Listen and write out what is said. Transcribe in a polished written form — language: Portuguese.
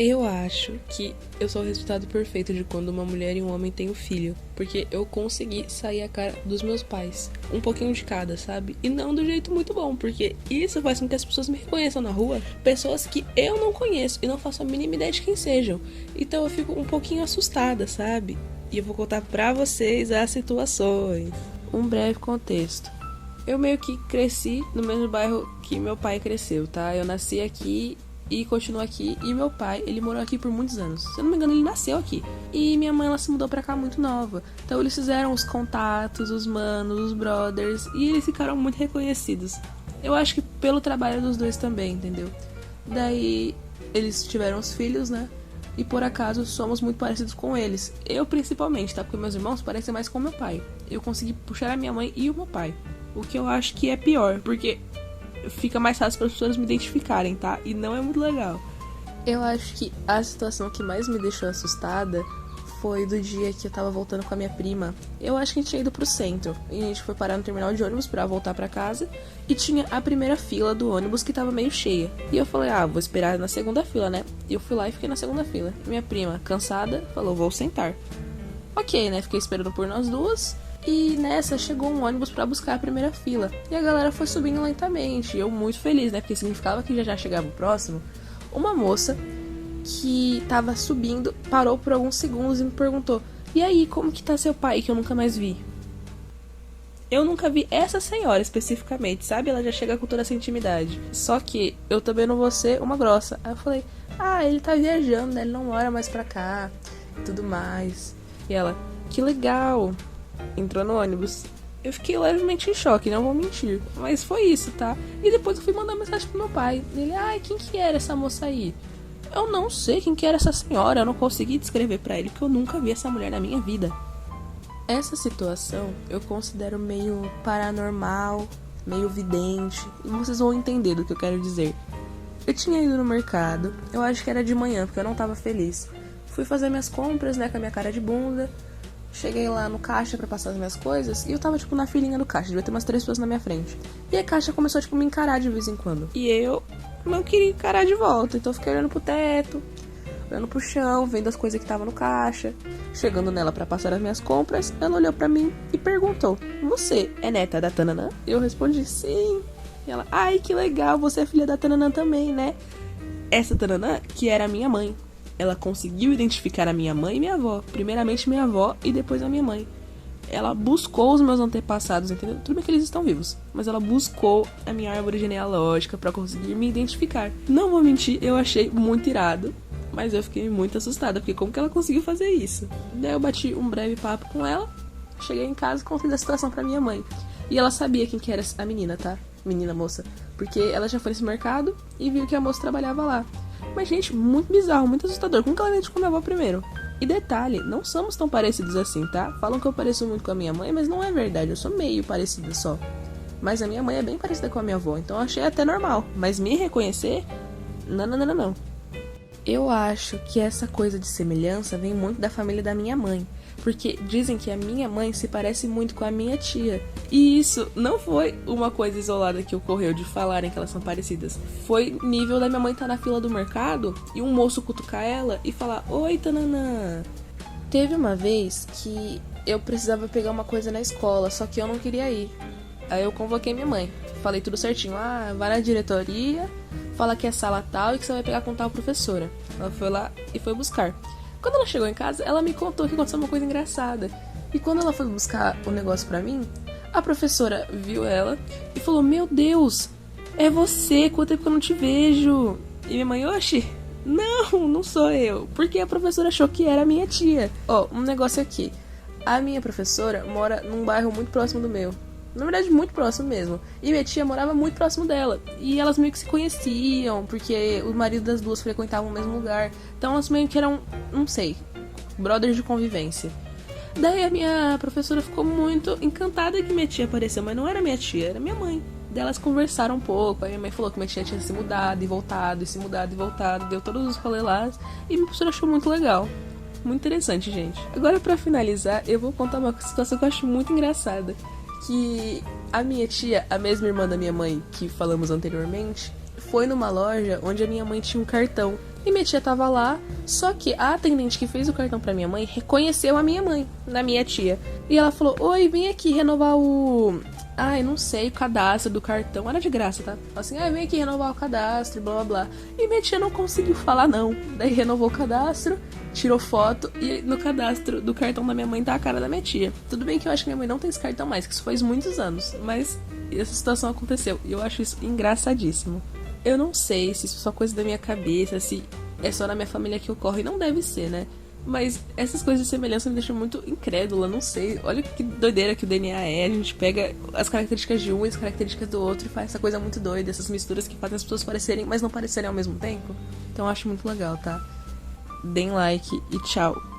Eu acho que eu sou o resultado perfeito de quando uma mulher e um homem têm um filho, porque eu consegui sair a cara dos meus pais, um pouquinho de cada, sabe? E não do jeito muito bom, porque isso faz com que as pessoas me reconheçam na rua, pessoas que eu não conheço e não faço a mínima ideia de quem sejam. Então eu fico um pouquinho assustada, sabe? E eu vou contar pra vocês as situações. Um breve contexto. Eu meio que cresci no mesmo bairro que meu pai cresceu, tá? Eu nasci aqui e continuo aqui. E meu pai, ele morou aqui por muitos anos. Se eu não me engano, ele nasceu aqui. E minha mãe, ela se mudou pra cá muito nova. Então eles fizeram os contatos, os manos, os brothers. E eles ficaram muito reconhecidos. Eu acho que pelo trabalho dos dois também, entendeu? Daí eles tiveram os filhos, né? E por acaso somos muito parecidos com eles. Eu principalmente, tá? Porque meus irmãos parecem mais com meu pai. Eu consegui puxar a minha mãe e o meu pai. O que eu acho que é pior, porque fica mais fácil para as pessoas me identificarem, tá? E não é muito legal. Eu acho que a situação que mais me deixou assustada foi do dia que eu tava voltando com a minha prima. Eu acho que a gente tinha ido pro centro. E a gente foi parar no terminal de ônibus pra voltar pra casa. E tinha a primeira fila do ônibus que tava meio cheia. E eu falei, vou esperar na segunda fila, né? E eu fui lá e fiquei na segunda fila. Minha prima, cansada, falou, vou sentar. Ok, né? Fiquei esperando por nós duas. E nessa chegou um ônibus pra buscar a primeira fila. E a galera foi subindo lentamente. E eu muito feliz, né? Porque significava que já chegava o próximo. Uma moça que tava subindo parou por alguns segundos e me perguntou: e aí, como que tá seu pai, que eu nunca mais vi? Eu nunca vi essa senhora especificamente, sabe? Ela já chega com toda essa intimidade. Só que eu também não vou ser uma grossa. Aí eu falei, ele tá viajando, né? Ele não mora mais pra cá e tudo mais. E ela, que legal. Entrou no ônibus. Eu fiquei levemente em choque, não vou mentir. Mas foi isso, tá? E depois eu fui mandar mensagem pro meu pai. Ele, quem que era essa moça aí? Eu não sei quem que era essa senhora. Eu não consegui descrever pra ele, porque eu nunca vi essa mulher na minha vida. Essa situação eu considero meio paranormal, meio vidente. E vocês vão entender do que eu quero dizer. Eu tinha ido no mercado. Eu acho que era de manhã, porque eu não tava feliz. Fui fazer minhas compras, né, com a minha cara de bunda. Cheguei lá no caixa pra passar as minhas coisas e eu tava, na filinha do caixa. Devia ter umas 3 pessoas na minha frente. E a caixa começou, me encarar de vez em quando. E eu não queria encarar de volta. Então eu fiquei olhando pro teto, olhando pro chão, vendo as coisas que estavam no caixa. Chegando nela pra passar as minhas compras, ela olhou pra mim e perguntou: você é neta da Tananã? Eu respondi, sim. E ela, ai, que legal, você é filha da Tananã também, né? Essa Tananã, que era a minha mãe. Ela conseguiu identificar a minha mãe e minha avó. Primeiramente minha avó e depois a minha mãe. Ela buscou os meus antepassados, entendeu? Tudo bem que eles estão vivos, mas ela buscou a minha árvore genealógica pra conseguir me identificar. Não vou mentir, eu achei muito irado, mas eu fiquei muito assustada, porque como que ela conseguiu fazer isso? Daí eu bati um breve papo com ela, cheguei em casa e contei da situação pra minha mãe. E ela sabia quem que era a menina, tá? Menina, moça. Porque ela já foi nesse mercado e viu que a moça trabalhava lá. Mas, gente, muito bizarro, muito assustador. Como que ela identificou minha avó primeiro? E detalhe, não somos tão parecidos assim, tá? Falam que eu pareço muito com a minha mãe, mas não é verdade. Eu sou meio parecida só. Mas a minha mãe é bem parecida com a minha avó, então eu achei até normal. Mas me reconhecer? Não. Eu acho que essa coisa de semelhança vem muito da família da minha mãe. Porque dizem que a minha mãe se parece muito com a minha tia. E isso não foi uma coisa isolada que ocorreu de falarem que elas são parecidas. Foi nível da minha mãe estar na fila do mercado e um moço cutucar ela e falar: oi, Tananã. Teve uma vez que eu precisava pegar uma coisa na escola, só que eu não queria ir. Aí eu convoquei minha mãe. Falei tudo certinho. Vai na diretoria, fala que é sala tal e que você vai pegar com tal professora. Ela foi lá e foi buscar. Quando ela chegou em casa, ela me contou que aconteceu uma coisa engraçada. E quando ela foi buscar o negócio pra mim, a professora viu ela e falou: meu Deus, é você, quanto tempo que eu não te vejo. E minha mãe, oxi, não sou eu. Porque a professora achou que era minha tia. Um negócio aqui. A minha professora mora num bairro muito próximo do meu. Na verdade, muito próximo mesmo. E minha tia morava muito próximo dela. E elas meio que se conheciam, porque o marido das duas frequentavam o mesmo lugar. Então elas meio que eram, não sei, brothers de convivência. Daí a minha professora ficou muito encantada que minha tia apareceu, mas não era minha tia, era minha mãe. Daí elas conversaram um pouco, aí minha mãe falou que minha tia tinha se mudado e voltado, e se mudado e voltado, deu todos os rolês lá, e minha professora achou muito legal. Muito interessante, gente. Agora, pra finalizar, eu vou contar uma situação que eu acho muito engraçada. Que a minha tia, a mesma irmã da minha mãe que falamos anteriormente, foi numa loja onde a minha mãe tinha um cartão. E minha tia tava lá, só que a atendente que fez o cartão pra minha mãe reconheceu a minha mãe, na minha tia. E ela falou, oi, vem aqui renovar o... Ai, não sei, o cadastro do cartão. Era de graça, tá? Assim, vem aqui renovar o cadastro, blá blá blá. E minha tia não conseguiu falar não. Daí renovou o cadastro, tirou foto e no cadastro do cartão da minha mãe tá a cara da minha tia. Tudo bem que eu acho que minha mãe não tem esse cartão mais, que isso faz muitos anos. Mas essa situação aconteceu e eu acho isso engraçadíssimo. Eu não sei se isso é só coisa da minha cabeça, se é só na minha família que ocorre. Não deve ser, né? Mas essas coisas de semelhança me deixam muito incrédula, não sei. Olha que doideira que o DNA é. A gente pega as características de um e as características do outro e faz essa coisa muito doida. Essas misturas que fazem as pessoas parecerem, mas não parecerem ao mesmo tempo. Então eu acho muito legal, tá? Deem like e tchau.